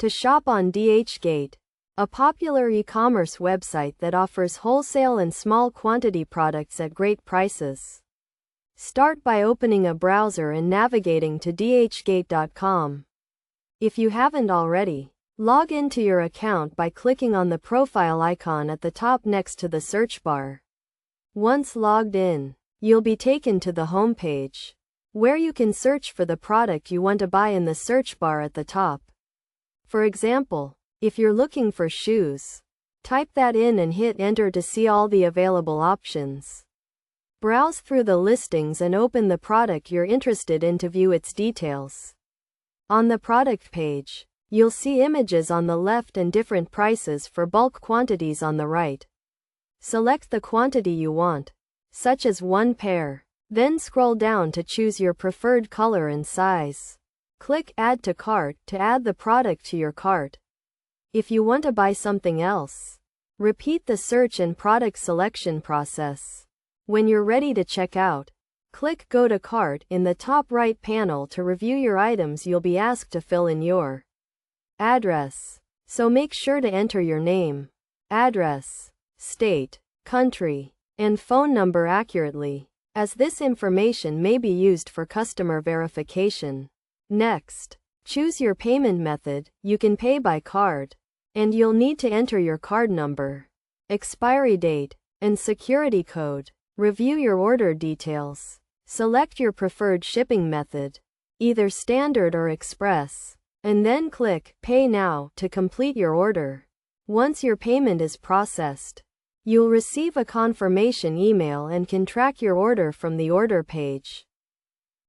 To Shop on Dhgate, a popular e-commerce website that offers wholesale and small quantity products at great prices. Start by opening a browser and navigating to dhgate.com. If you haven't already, log into your account by clicking on the profile icon at the top next to the search bar. Once logged in, you'll be taken to the home page, where you can search for the product you want to buy in the search bar at the top. For example, if you're looking for shoes, type that in and hit enter to see all the available options. Browse through the listings and open the product you're interested in to view its details. On the product page, you'll see images on the left and different prices for bulk quantities on the right. Select the quantity you want, such as 1 pair, then scroll down to choose your preferred color and size. Click Add to Cart to add the product to your cart. If you want to buy something else, repeat the search and product selection process. When you're ready to check out, click Go to Cart in the top right panel to review your items. You'll be asked to fill in your address, so make sure to enter your name, address, state, country, and phone number accurately, as this information may be used for customer verification. Next, choose your payment method. You can pay by card, and you'll need to enter your card number, expiry date, and security code. Review your order details. Select your preferred shipping method, either standard or express, and then click Pay Now to complete your order. Once your payment is processed, you'll receive a confirmation email and can track your order from the order page.